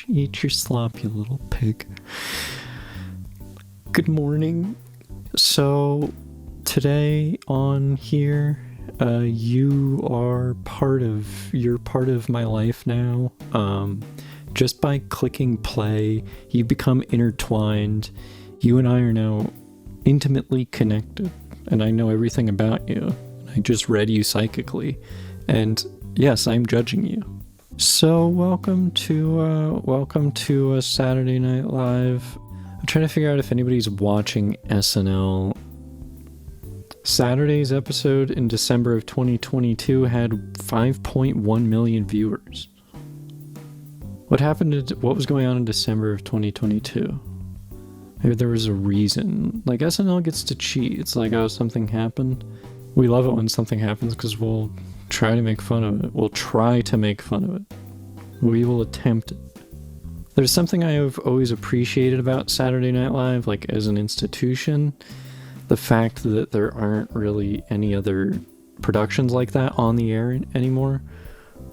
Eat your slop, you little pig. Good morning. So, today on here, you're part of my life now. Just by clicking play, you become intertwined. You and I are now intimately connected, and I know everything about you. I just read you psychically, and yes, I'm judging you. So welcome to Saturday Night Live. I'm trying to figure out if anybody's watching SNL. Saturday's episode in December of 2022 had 5.1 million viewers. What was going on in December of 2022? Maybe there was a reason. Like, SNL gets to cheat. It's like, oh, something happened. We love it when something happens because we'll try to make fun of it. We'll try to make fun of it. We will attempt it. There's something I have always appreciated about Saturday Night Live, like as an institution. The fact that there aren't really any other productions like that on the air anymore.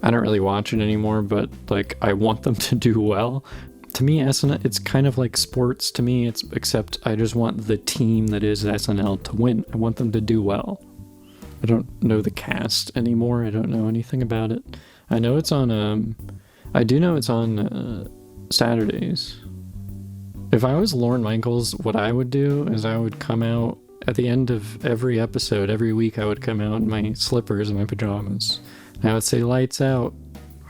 I don't really watch it anymore, but like I want them to do well. To me, SNL, it's kind of like sports to me, except I just want the team that is SNL to win. I want them to do well. I don't know the cast anymore. I don't know anything about it. I know it's on, I do know it's on Saturdays. If I was Lorne Michaels, what I would do is I would come out at the end of every episode, every week I would come out in my slippers and my pajamas. And I would say, lights out.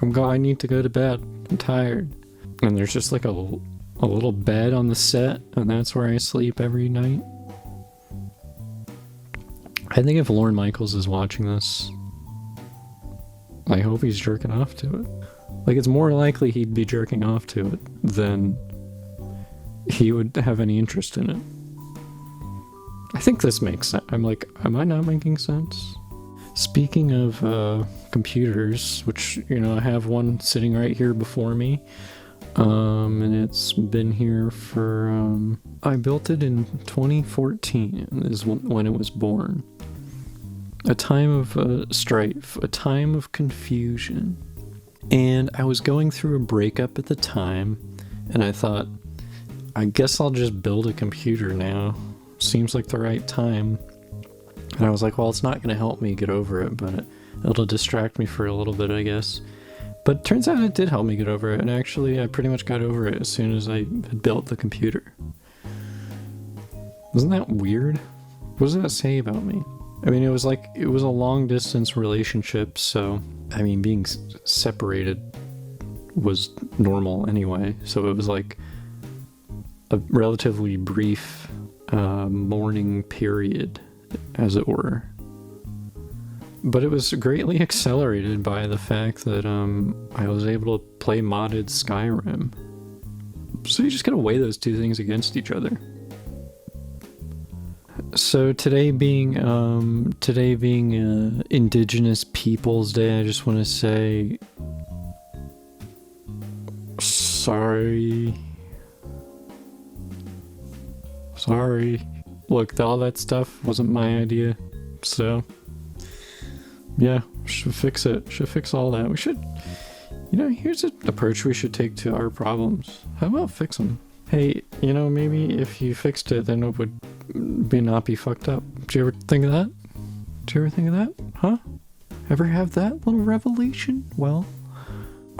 I need to go to bed. I'm tired. And there's just like a little bed on the set, and that's where I sleep every night. I think if Lorne Michaels is watching this, I hope he's jerking off to it. Like, it's more likely he'd be jerking off to it than he would have any interest in it. I think this makes sense. I'm like, am I not making sense? Speaking of computers, which, you know, I have one sitting right here before me. And it's been here for, I built it in 2014 is when it was born. A time of strife, a time of confusion. And I was going through a breakup at the time, and I thought, I guess I'll just build a computer now. Seems like the right time. And I was like, well, it's not going to help me get over it, but it'll distract me for a little bit, I guess. But it turns out it did help me get over it, and actually I pretty much got over it as soon as I had built the computer. Isn't that weird? What does that say about me? I mean, it was a long distance relationship, so, I mean, being separated was normal anyway, so it was like a relatively brief mourning period, as it were. But it was greatly accelerated by the fact that I was able to play modded Skyrim. So you just gotta weigh those two things against each other. So today being Indigenous Peoples Day, I just want to say sorry. Look, all that stuff wasn't my idea, so. Yeah, should fix it. Should fix all that. We should, here's an approach we should take to our problems. How about fix them? Hey, maybe if you fixed it, then it would not be fucked up. Did you ever think of that? Huh? Ever have that little revelation? Well,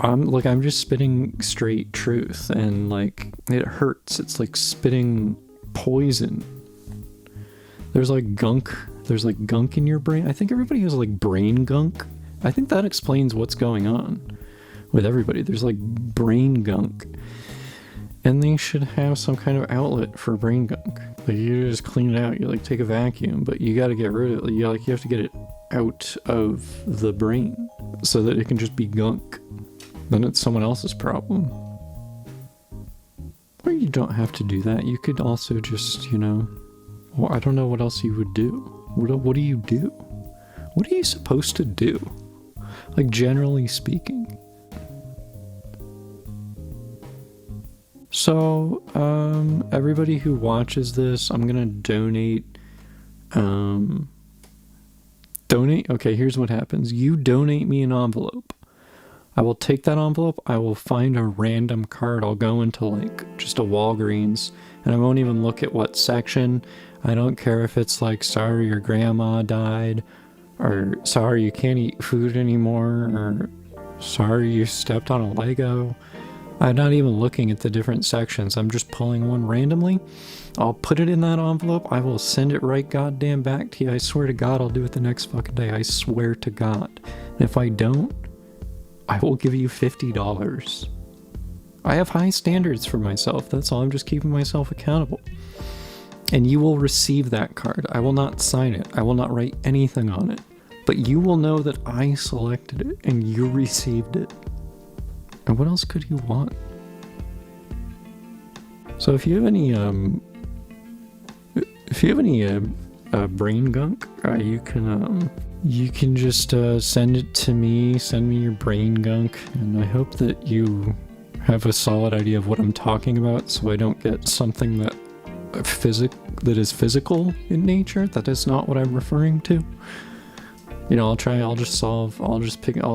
I'm just spitting straight truth, and like, it hurts. It's like spitting poison. There's like gunk in your brain. I think everybody has like brain gunk. I think that explains what's going on with everybody. There's like brain gunk. And they should have some kind of outlet for brain gunk. Like, you just clean it out. You like take a vacuum, but you got to get rid of it. You have to get it out of the brain so that it can just be gunk. Then it's someone else's problem. Or you don't have to do that. You could also just, well, I don't know what else you would do. What do you do? What are you supposed to do? Like, generally speaking. So, everybody who watches this, I'm gonna donate, okay, here's what happens. You donate me an envelope. I will take that envelope, I will find a random card, I'll go into like just a Walgreens, and I won't even look at what section. I don't care if it's like, sorry your grandma died, or sorry you can't eat food anymore, or sorry you stepped on a Lego. I'm not even looking at the different sections, I'm just pulling one randomly. I'll put it in that envelope, I will send it right goddamn back to you. I swear to God I'll do it the next fucking day, I swear to God. And if I don't, I will give you $50. I have high standards for myself, that's all. I'm just keeping myself accountable. And you will receive that card. I will not sign it. I will not write anything on it. But you will know that I selected it and you received it. And what else could you want? So if you have any brain gunk, you can just send it to me, send me your brain gunk, and I hope that you have a solid idea of what I'm talking about, so I don't get something that is physical in nature. That is not what I'm referring to. You know, I'll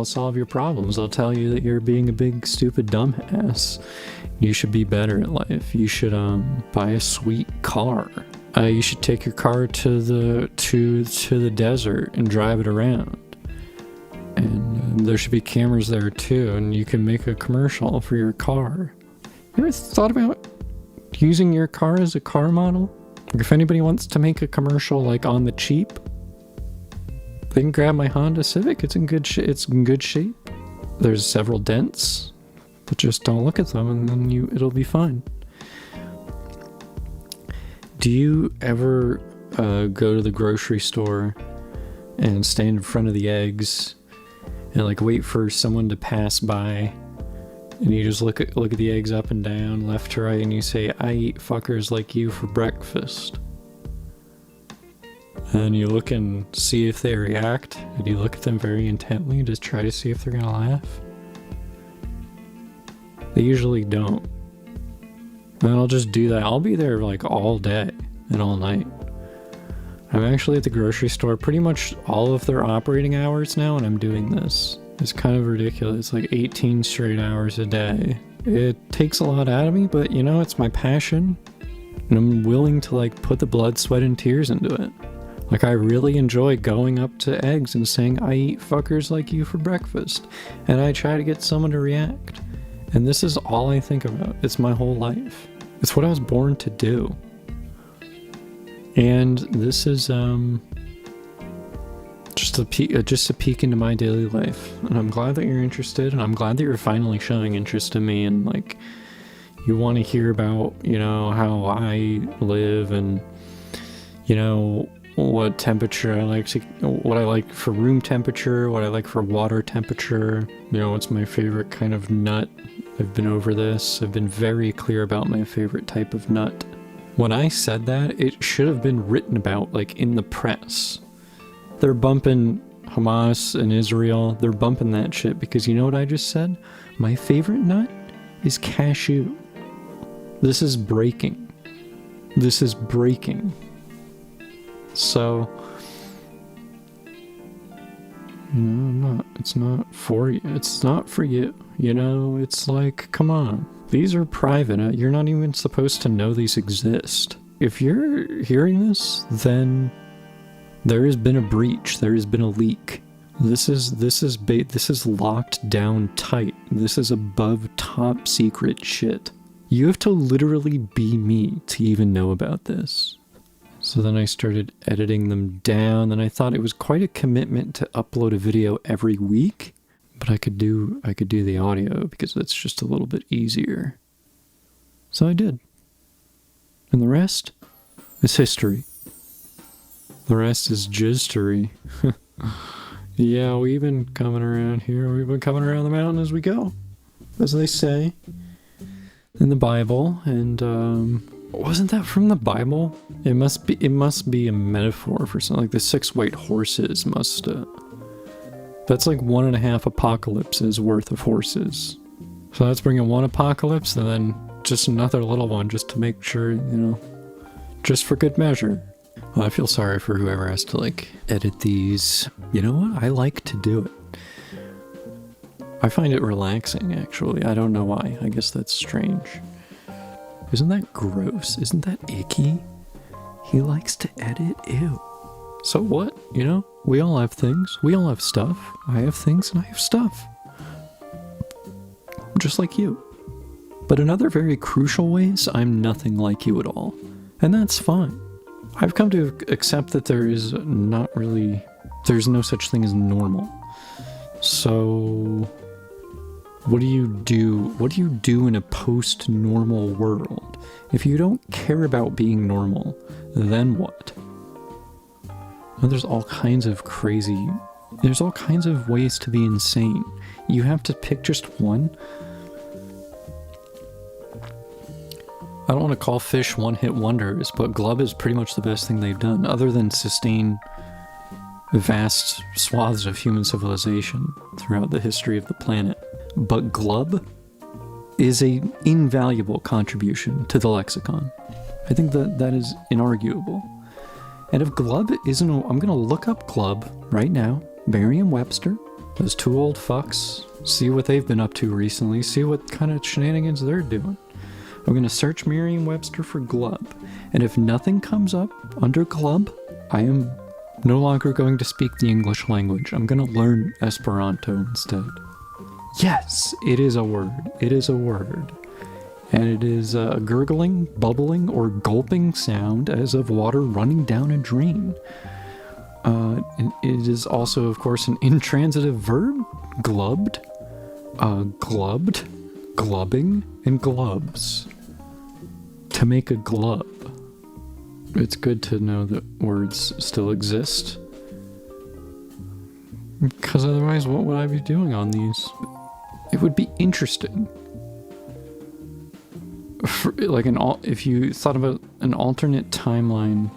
solve your problems. I'll tell you that you're being a big stupid dumbass. You should be better at life. You should buy a sweet car. You should take your car to the desert and drive it around. And there should be cameras there too, and you can make a commercial for your car. You ever thought about using your car as a car model? Like if anybody wants to make a commercial like on the cheap, they can grab my Honda Civic. It's in good shape. There's several dents, but just don't look at them and then it'll be fine. Do you ever go to the grocery store and stand in front of the eggs and like wait for someone to pass by, and you just look at the eggs up and down, left to right, and you say, "I eat fuckers like you for breakfast"? And you look and see if they react, and you look at them very intently and just try to see if they're gonna laugh. They usually don't. And I'll just do that. I'll be there like all day and all night. I'm actually at the grocery store pretty much all of their operating hours now, and I'm doing this. It's kind of ridiculous, like 18 straight hours a day. It takes a lot out of me, but you know, it's my passion, and I'm willing to like put the blood, sweat, and tears into it. Like I really enjoy going up to eggs and saying, "I eat fuckers like you for breakfast," and I try to get someone to react. And this is all I think about. It's my whole life. It's what I was born to do. And this is just a peek into my daily life. And I'm glad that you're interested, and I'm glad that you're finally showing interest in me, and like you want to hear about, you know, how I live, and you know what temperature I like what I like for room temperature, what I like for water temperature, you know, what's my favorite kind of nut. I've been over this. I've been very clear about my favorite type of nut. When I said that, it should have been written about, like, in the press. They're bumping Hamas and Israel. They're bumping that shit because you know what I just said? My favorite nut is cashew. This is breaking. This is breaking. So, no, it's not for you. It's not for you. You know, it's like, come on. These are private. You're not even supposed to know these exist. If you're hearing this, then there has been a breach. There has been a leak. This is locked down tight. This is above top secret shit. You have to literally be me to even know about this. So then I started editing them down, and I thought it was quite a commitment to upload a video every week. But I could do the audio because it's just a little bit easier. So I did. And the rest is history. The rest is jistory. Yeah, we've been coming around here. We've been coming around the mountain as we go, as they say in the Bible. And wasn't that from the Bible? It must be a metaphor for something. Like the 6 white horses must. That's like 1.5 apocalypses worth of horses. So let's bring in 1 apocalypse and then just another little one just to make sure, you know, just for good measure. Well, I feel sorry for whoever has to like edit these. You know what? I like to do it. I find it relaxing, actually. I don't know why. I guess that's strange. Isn't that gross? Isn't that icky? He likes to edit? Ew. So what? You know? We all have things. We all have stuff. I have things and I have stuff. Just like you. But in other very crucial ways, I'm nothing like you at all. And that's fine. I've come to accept that there's no such thing as normal. So, what do you do in a post-normal world? If you don't care about being normal, then what? Well, there's all kinds of ways to be insane. You have to pick just one. I don't want to call fish one-hit wonders, but Glub is pretty much the best thing they've done, other than sustain vast swaths of human civilization throughout the history of the planet. But Glub is an invaluable contribution to the lexicon. I think that is inarguable. And if Glub isn't... I'm going to look up Glub right now, Merriam-Webster, those two old fucks, see what they've been up to recently, see what kind of shenanigans they're doing. I'm going to search Merriam-Webster for Glub, and if nothing comes up under Glub, I am no longer going to speak the English language. I'm going to learn Esperanto instead. Yes, it is a word. It is a word. And it is a gurgling, bubbling, or gulping sound as of water running down a drain. And it is also, of course, an intransitive verb. Glubbed, glubbed, glubbing, and glubs. To make a glub. It's good to know that words still exist. Because otherwise, what would I be doing on these? It would be interesting. If you thought about an alternate timeline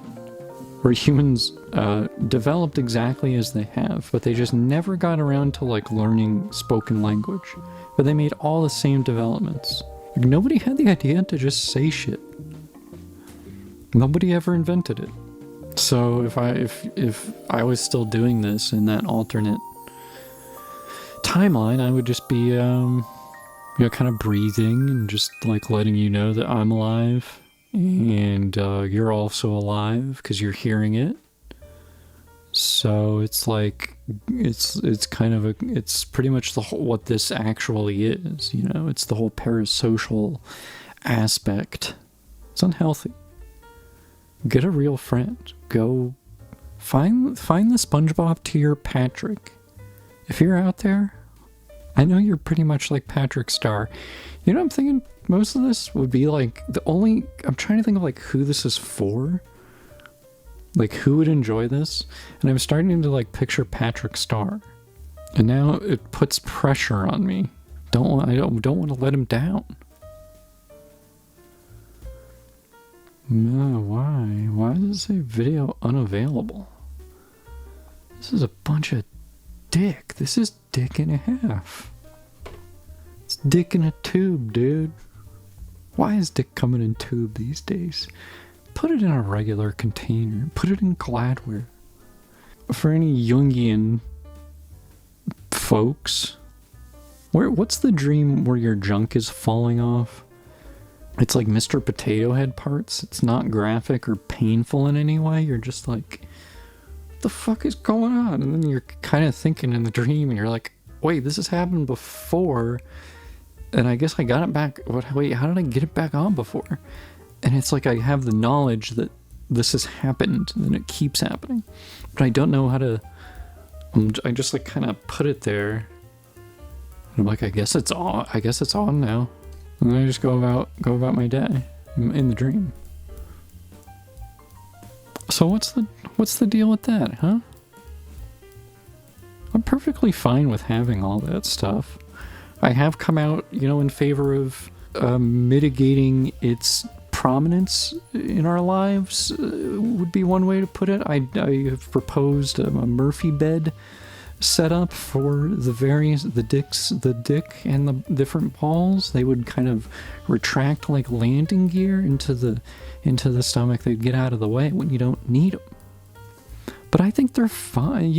where humans developed exactly as they have, but they just never got around to learning spoken language. But they made all the same developments. Nobody had the idea to just say shit. Nobody ever invented it. So if I was still doing this in that alternate timeline, I would just be kind of breathing and just letting you know that I'm alive and you're also alive because you're hearing it. So it's it's pretty much what this actually is, you know. It's the whole parasocial aspect. It's unhealthy. Get a real friend. Go find the SpongeBob to your Patrick. If you're out there, I know you're pretty much like Patrick Star. You know, I'm thinking most of this would be I'm trying to think of who this is for. Who would enjoy this? And I'm starting to picture Patrick Star. And now it puts pressure on me. I don't want to let him down. No, why? Why does it say video unavailable? This is a bunch of dick. This is dick and a half. It's dick in a tube, dude. Why is dick coming in tube these days? Put it in a regular container. Put it in Gladware. For any Jungian folks, what's the dream where your junk is falling off? It's like Mr. Potato Head parts. It's not graphic or painful in any way. You're just what the fuck is going on? And then you're kind of thinking in the dream and you're like, wait, this has happened before. And I guess I got it back. Wait, how did I get it back on before? And it's I have the knowledge that this has happened and then it keeps happening. But I don't know how to... I just kind of put it there. And I'm I guess it's on. I guess it's on now. And then I just go about my day in the dream. So what's the deal with that, huh? I'm perfectly fine with having all that stuff. I have come out, in favor of mitigating its prominence in our lives, would be one way to put it. I have proposed a Murphy bed setup for the dick and the different balls. They would kind of retract like landing gear into the stomach. They'd get out of the way when you don't need them. But I think they're fine.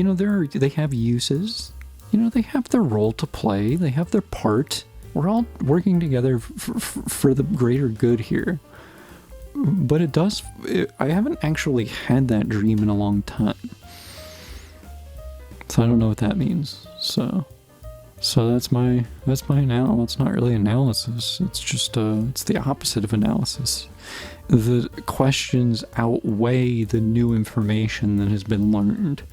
They have uses. You know, they have their role to play, they have their part. We're all working together for the greater good here. But I haven't actually had that dream in a long time. So I don't know what that means. So that's my analysis. It's not really analysis. It's just it's the opposite of analysis. The questions outweigh the new information that has been learned.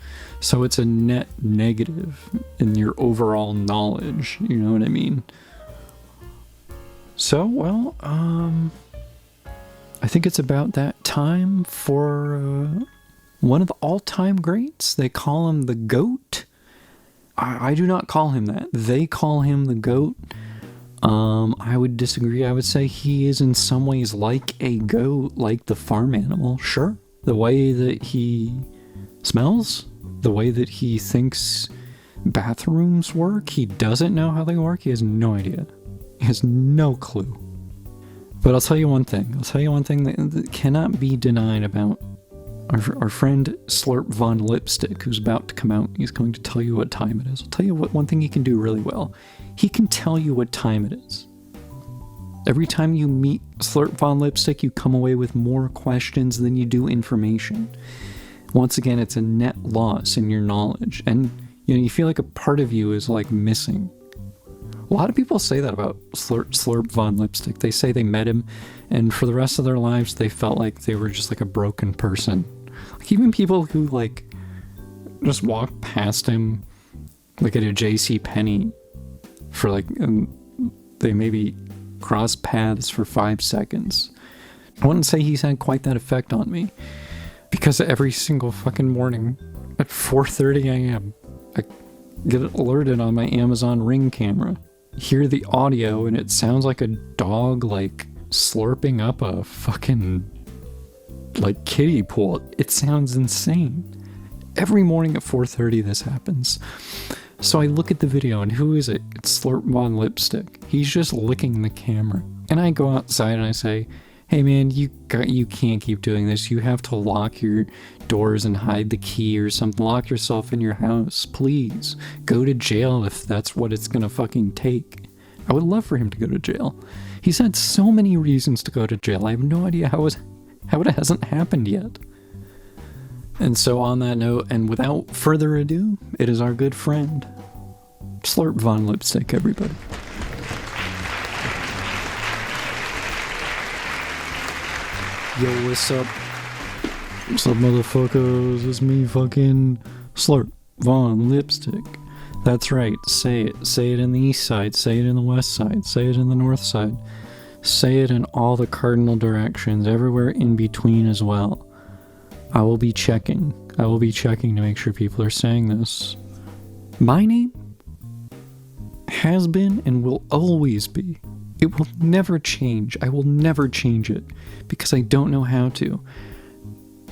So it's a net negative in your overall knowledge. You know what I mean? So, well, I think it's about that time for one of the all-time greats. They call him the GOAT. I do not call him that. They call him the GOAT. I would disagree. I would say he is in some ways like a goat, like the farm animal. Sure. The way that he smells, the way that he thinks bathrooms work, he doesn't know how they work. He has no idea. He has no clue. But I'll tell you one thing. That cannot be denied about our friend Slurp Von Lipstick, who's about to come out. He's going to tell you what time it is. I'll tell you one thing he can do really well. He can tell you what time it is. Every time you meet Slurp Von Lipstick, you come away with more questions than you do information. Once again, it's a net loss in your knowledge. And you feel like a part of you is like missing. A lot of people say that about Slurp Von Lipstick. They say they met him, and for the rest of their lives, they felt like they were just like a broken person. Like even people who like just walk past him, like at a JCPenney, for like, they maybe cross paths for 5 seconds. I wouldn't say he's had quite that effect on me, because every single fucking morning at 4:30 a.m., I get alerted on my Amazon Ring camera. Hear the audio and it sounds like a dog like slurping up a fucking like kiddie pool. It sounds insane. Every morning at 4:30 this happens. So I look at the video and who is it? It's Slurp Von Lipstick. He's just licking the camera. And I go outside and I say, hey man, you can't keep doing this. You have to lock your doors and hide the key or something. Lock yourself in your house, please. Go to jail if that's what it's gonna fucking take. I would love for him to go to jail. He's had so many reasons to go to jail. I have no idea how it hasn't happened yet. And so on that note, and without further ado, it is our good friend, Slurp Von Lipstick, everybody. Yo, what's up? What's up, motherfuckers? It's me, fucking Slurp Von Lipstick. That's right, say it. Say it in the east side, say it in the west side, say it in the north side. Say it in all the cardinal directions, everywhere in between as well. I will be checking to make sure people are saying this. My name has been and will always be. It will never change. I will never change it because I don't know how to.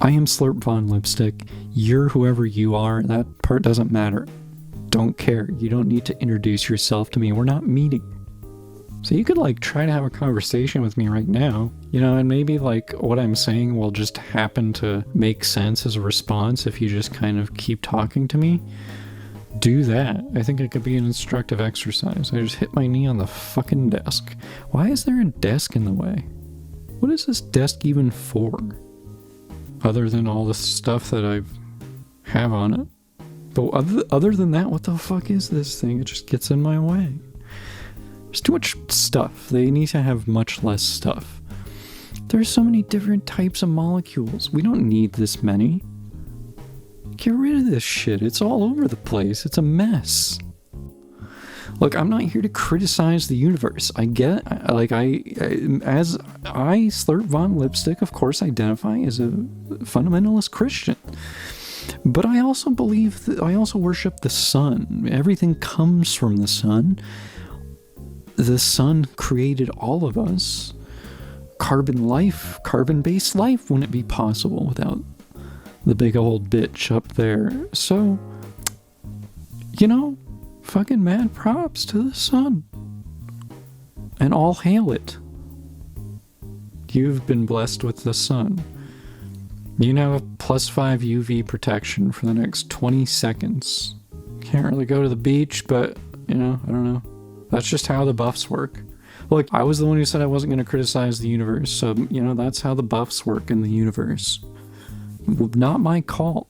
I am Slurp Von Lipstick. You're whoever you are. That part doesn't matter. Don't care. You don't need to introduce yourself to me. We're not meeting. So you could like try to have a conversation with me right now, and maybe like what I'm saying will just happen to make sense as a response if you just kind of keep talking to me. Do that. I think it could be an instructive exercise. I just hit my knee on the fucking desk. Why is there a desk in the way? What is this desk even for? Other than all the stuff that I have on it. But other than that, what the fuck is this thing? It just gets in my way. There's too much stuff. They need to have much less stuff. There's so many different types of molecules. We don't need this many. Get rid of this shit. It's all over the place. It's a mess. Look, I'm not here to criticize the universe. I get, as I, Slurp Von Lipstick, of course, identify as a fundamentalist Christian. But I also believe that I also worship the sun. Everything comes from the sun. The sun created all of us. Carbon-based life wouldn't be possible without the big old bitch up there. So, fucking mad props to the sun. And all hail it. You've been blessed with the sun. You now have +5 UV protection for the next 20 seconds. Can't really go to the beach, but, you know, I don't know. That's just how the buffs work. Look, I was the one who said I wasn't going to criticize the universe, so, you know, that's how the buffs work in the universe. Not my call.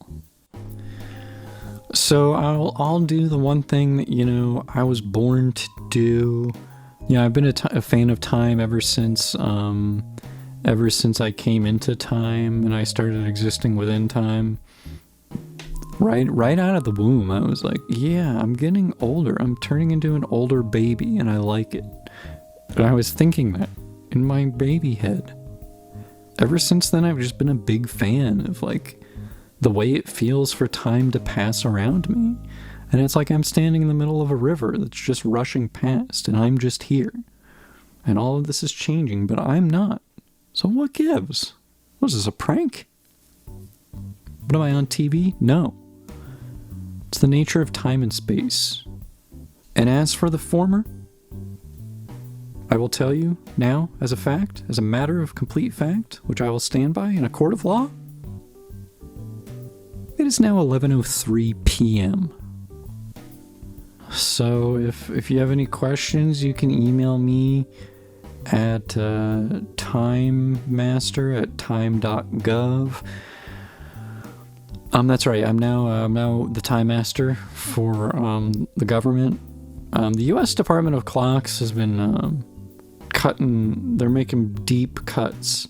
So I'll do the one thing that, you know, I was born to do. Yeah, I've been a fan of time ever since I came into time and I started existing within time. Right out of the womb, I was like, yeah, I'm getting older. I'm turning into an older baby, and I like it. And I was thinking that in my baby head. Ever since then, I've just been a big fan of, like, the way it feels for time to pass around me. And it's like I'm standing in the middle of a river that's just rushing past, and I'm just here. And all of this is changing, but I'm not. So what gives? Was this a prank? What, am I on TV? No. It's the nature of time and space. And as for the former, I will tell you now as a fact, as a matter of complete fact, which I will stand by in a court of law. It is now 11:03 p.m. So if you have any questions, you can email me at timemaster@time.gov. That's right. I'm now the Time Master for the government. The U.S. Department of Clocks has been cutting. They're making deep cuts.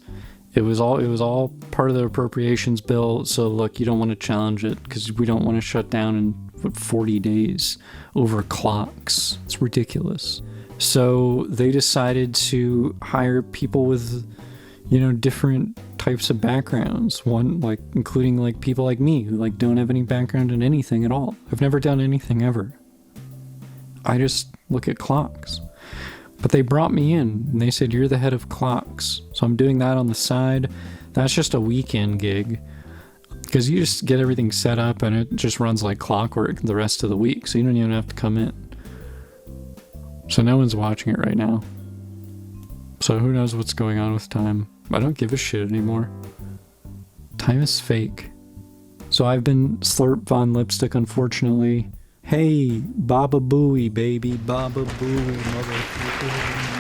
It was all part of the appropriations bill. So look, you don't want to challenge it because we don't want to shut down in 40 days over clocks. It's ridiculous. So they decided to hire people with, you know, different types of backgrounds. One, like, including, like, people like me who, like, don't have any background in anything at all. I've never done anything ever. I just look at clocks. But they brought me in and they said, you're the head of clocks. So I'm doing that on the side. That's just a weekend gig. Because you just get everything set up and it just runs like clockwork the rest of the week. So you don't even have to come in. So no one's watching it right now. So who knows what's going on with time. I don't give a shit anymore. Time is fake. So I've been Slurp Von Lipstick, unfortunately. Hey, Baba Booey, baby. Baba Booey, motherfucker.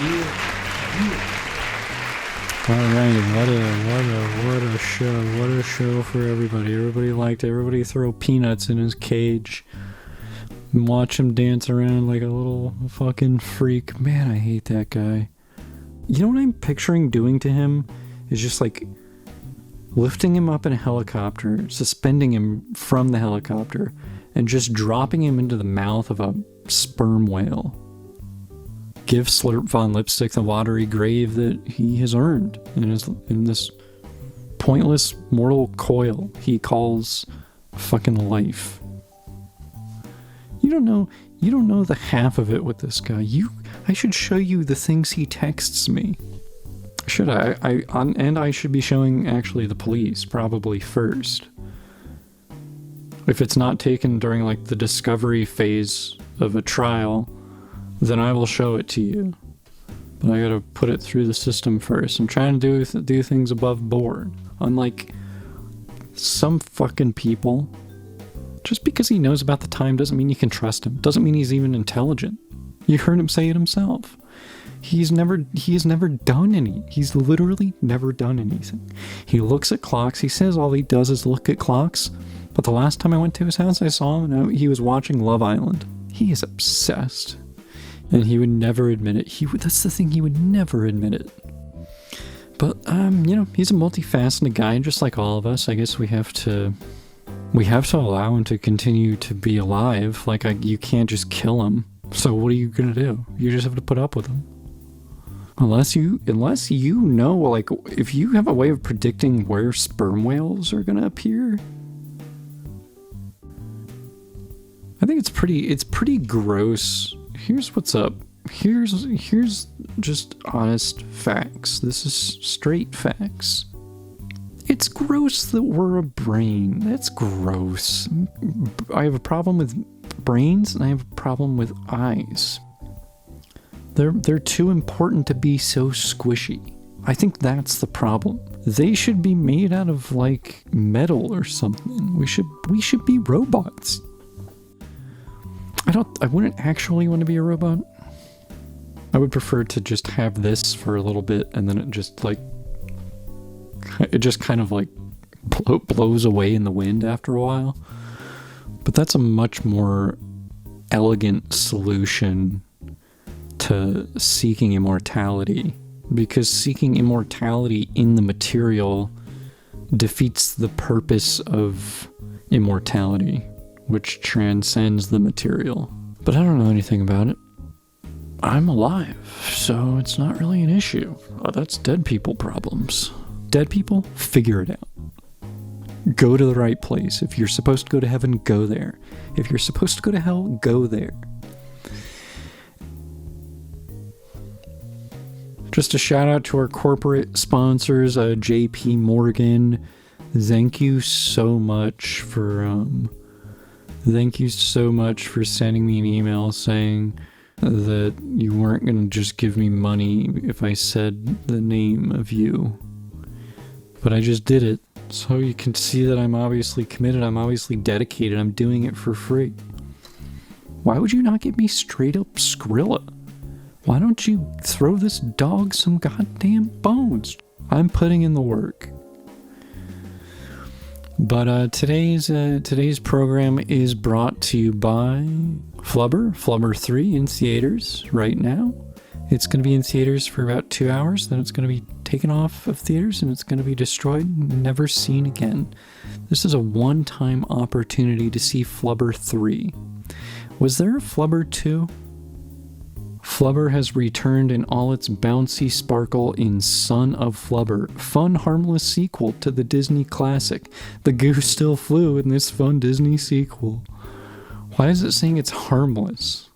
Yeah. Alright, what a show. What a show for everybody. Everybody liked it. Everybody throw peanuts in his cage. And watch him dance around like a little fucking freak. Man, I hate that guy. You know what I'm picturing doing to him? Is just like lifting him up in a helicopter, suspending him from the helicopter, and just dropping him into the mouth of a sperm whale. Give Slurp Von Lipstick the watery grave that he has earned in this pointless mortal coil he calls fucking life. You don't know the half of it with this guy. I should show you the things he texts me. Should I? And I should be showing actually the police probably first. If it's not taken during like the discovery phase of a trial, then I will show it to you. But I gotta put it through the system first. I'm trying to do things above board. Unlike some fucking people, just because he knows about the time doesn't mean you can trust him. Doesn't mean he's even intelligent. You heard him say it himself. He has never done any. He's literally never done anything. He looks at clocks. He says all he does is look at clocks. But the last time I went to his house, I saw him and he was watching Love Island. He is obsessed. And he would never admit it. That's the thing, he would never admit it. But, you know, he's a multifaceted guy, and just like all of us, I guess we have to allow him to continue to be alive. Like, you can't just kill him. So what are you gonna do? You just have to put up with him. Unless you know, like, if you have a way of predicting where sperm whales are gonna appear, I think it's pretty gross. Here's what's up. Here's just honest facts. This is straight facts. It's gross that we're a brain. That's gross. I have a problem with brains and I have a problem with eyes. They're too important to be so squishy. I think that's the problem. They should be made out of like metal or something. We should be robots. I wouldn't actually want to be a robot. I would prefer to just have this for a little bit and then it just kind of like blows away in the wind after a while. But that's a much more elegant solution to seeking immortality, because seeking immortality in the material defeats the purpose of immortality, which transcends the material. But I don't know anything about it. I'm alive, so it's not really an issue. Oh, that's dead people problems. Dead people, figure it out. Go to the right place. If you're supposed to go to heaven, go there. If you're supposed to go to hell, go there. Just a shout out to our corporate sponsors, JP Morgan. Thank you so much for sending me an email saying that you weren't going to just give me money if I said the name of you. But I just did it. So you can see that I'm obviously committed, I'm obviously dedicated, I'm doing it for free. Why would you not give me straight up Skrilla? Why don't you throw this dog some goddamn bones? I'm putting in the work. But today's program is brought to you by Flubber 3 in theaters right now. It's going to be in theaters for about 2 hours, then it's going to be taken off of theaters and it's going to be destroyed and never seen again. This is a one-time opportunity to see Flubber 3. Was there a Flubber 2? Flubber has returned in all its bouncy sparkle in Son of Flubber, fun, harmless sequel to the Disney classic. The goose still flew in this fun Disney sequel. Why is it saying it's harmless?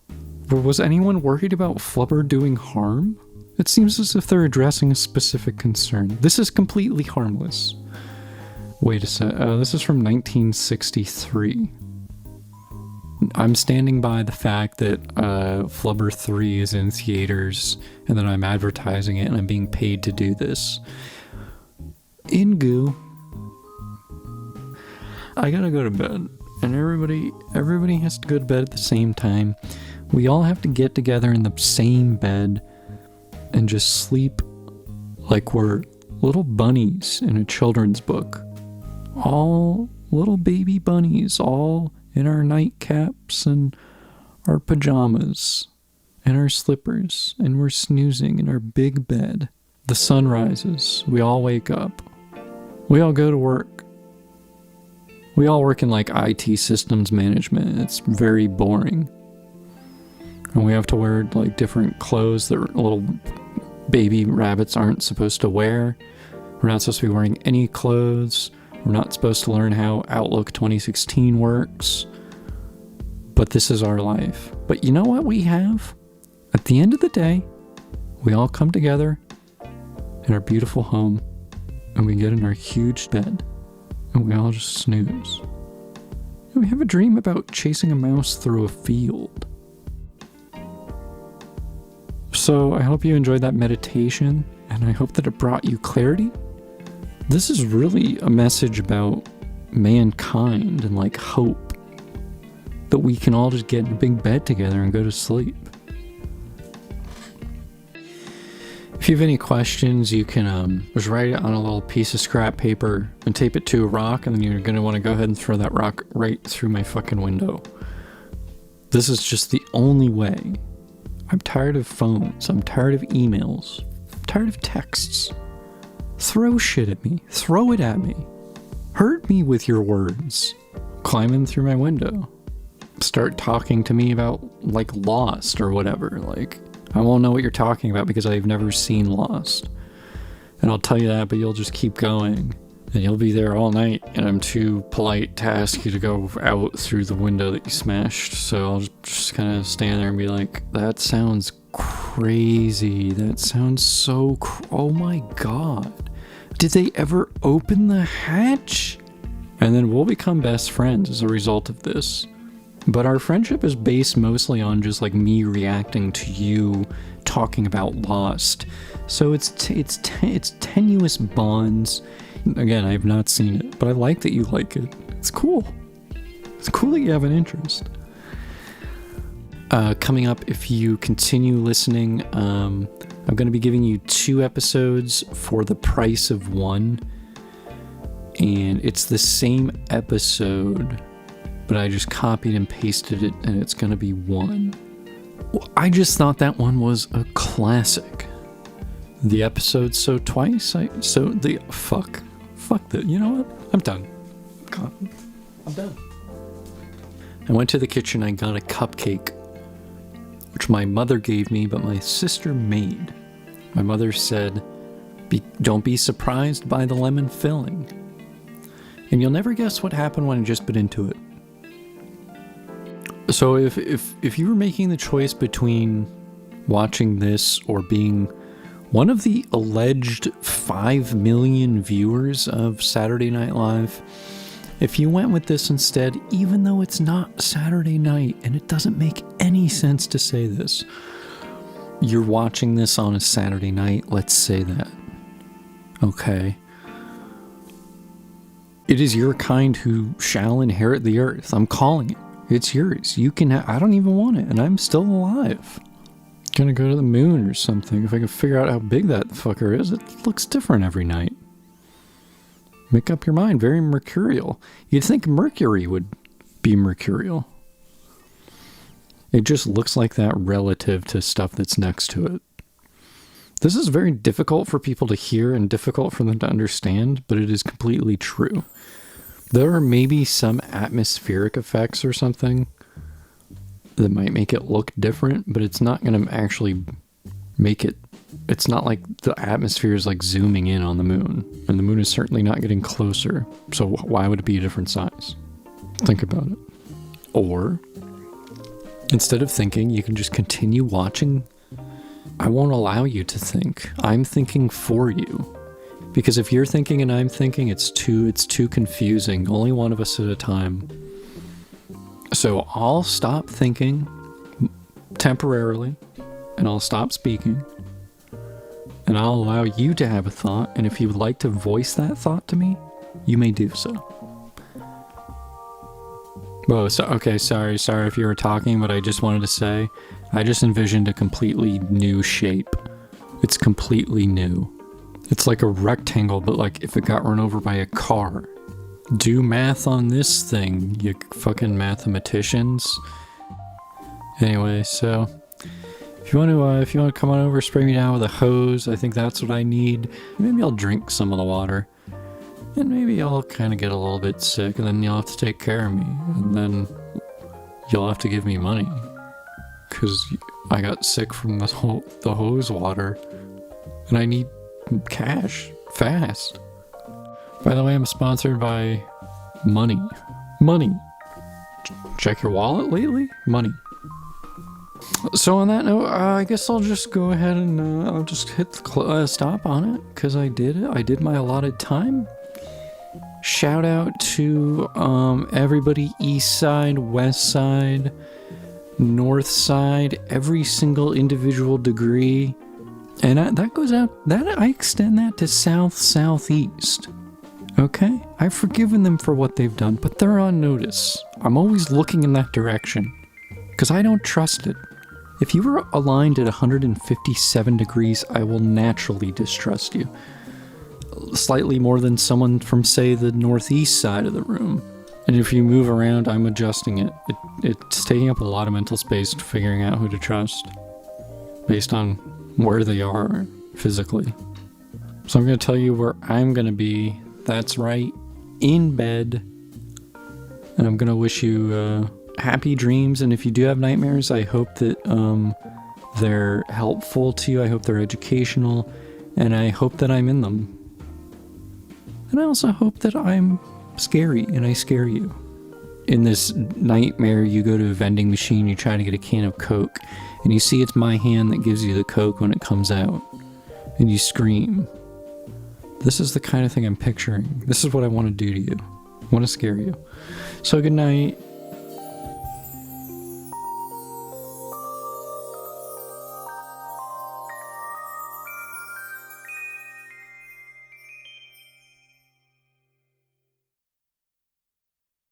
Was anyone worried about Flubber doing harm? It seems as if they're addressing a specific concern. This is completely harmless. Wait a sec. This is from 1963. I'm standing by the fact that Flubber 3 is in theaters and that I'm advertising it and I'm being paid to do this. In goo. I gotta go to bed. And everybody has to go to bed at the same time. We all have to get together in the same bed and just sleep like we're little bunnies in a children's book. All little baby bunnies, all in our nightcaps and our pajamas and our slippers, and we're snoozing in our big bed. The sun rises. We all wake up. We all go to work. We all work in like IT systems management. It's very boring. And we have to wear like different clothes that little baby rabbits aren't supposed to wear. We're not supposed to be wearing any clothes. We're not supposed to learn how Outlook 2016 works. But this is our life. But you know what we have? At the end of the day, we all come together in our beautiful home and we get in our huge bed and we all just snooze. And we have a dream about chasing a mouse through a field. So I hope you enjoyed that meditation, and I hope that it brought you clarity. This is really a message about mankind and like hope, that we can all just get in a big bed together and go to sleep. If you have any questions, you can just write it on a little piece of scrap paper and tape it to a rock, and then you're going to want to go ahead and throw that rock right through my fucking window. This is just the only way. I'm tired of phones. I'm tired of emails. I'm tired of texts. Throw shit at me. Throw it at me. Hurt me with your words. Climb in through my window. Start talking to me about, like, Lost or whatever. Like, I won't know what you're talking about because I've never seen Lost. And I'll tell you that, but you'll just keep going. And you'll be there all night, and I'm too polite to ask you to go out through the window that you smashed. So I'll just kind of stand there and be like, that sounds crazy. That sounds so oh my god. Did they ever open the hatch? And then we'll become best friends as a result of this. But our friendship is based mostly on just like me reacting to you talking about Lost. So it's tenuous bonds. Again, I have not seen it, but I like that you like it. It's cool. It's cool that you have an interest. Coming up, if you continue listening, I'm going to be giving you 2 episodes for the price of 1. And it's the same episode, but I just copied and pasted it, and it's going to be 1. I just thought that one was a classic. The episode Fuck that. You know what? I'm done. I'm done. I went to the kitchen, I got a cupcake, which my mother gave me, but my sister made. My mother said, don't be surprised by the lemon filling. And you'll never guess what happened when I just bit into it. So if you were making the choice between watching this or being one of the alleged 5 million viewers of Saturday Night Live, if you went with this instead, even though it's not Saturday night, and it doesn't make any sense to say this, you're watching this on a Saturday night, let's say that. Okay. It is your kind who shall inherit the earth. I'm calling it. It's yours. You can I don't even want it, and I'm still alive. Gonna go to the moon or something. If I can figure out how big that fucker is, it looks different every night. Make up your mind. Very mercurial. You'd think Mercury would be mercurial. It just looks like that relative to stuff that's next to it. This is very difficult for people to hear and difficult for them to understand, but it is completely true. There are maybe some atmospheric effects or something that might make it look different, but it's not going to actually make it. It's not like the atmosphere is like zooming in on the moon, and the moon is certainly not getting closer. So why would it be a different size? Think about it. Or instead of thinking, you can just continue watching. I won't allow you to think. I'm thinking for you. Because if you're thinking and I'm thinking, it's too confusing. Only one of us at a time. So I'll stop thinking temporarily, and I'll stop speaking, and I'll allow you to have a thought, and if you would like to voice that thought to me, you may do so. Whoa, okay, sorry if you were talking, but I just wanted to say, I just envisioned a completely new shape. It's completely new. It's like a rectangle, but like if it got run over by a car. Do math on this thing, you fucking mathematicians. Anyway, so if you want to come on over, spray me down with a hose. I think that's what I need. Maybe I'll drink some of the water, and maybe I'll kind of get a little bit sick, and then you'll have to take care of me, and then you'll have to give me money, because I got sick from the hose water, and I need cash fast. By the way, I'm sponsored by Money. Money. Check your wallet lately? Money. So on that note, I guess I'll just go ahead and I'll just hit the stop on it, because I did it. I did my allotted time. Shout out to everybody, east side, west side, north side, every single individual degree. And that goes out, I extend that to south, southeast. Okay? I've forgiven them for what they've done, but they're on notice. I'm always looking in that direction, because I don't trust it. If you were aligned at 157 degrees, I will naturally distrust you. Slightly more than someone from, say, the northeast side of the room. And if you move around, I'm adjusting it. It's taking up a lot of mental space to figuring out who to trust, based on where they are physically. So I'm going to tell you where I'm going to be. That's right, in bed. And I'm going to wish you happy dreams. And if you do have nightmares, I hope that they're helpful to you. I hope they're educational. And I hope that I'm in them. And I also hope that I'm scary and I scare you. In this nightmare, you go to a vending machine, you try to get a can of Coke, and you see it's my hand that gives you the Coke when it comes out. And you scream. This is the kind of thing I'm picturing. This is what I want to do to you. I want to scare you. So good night.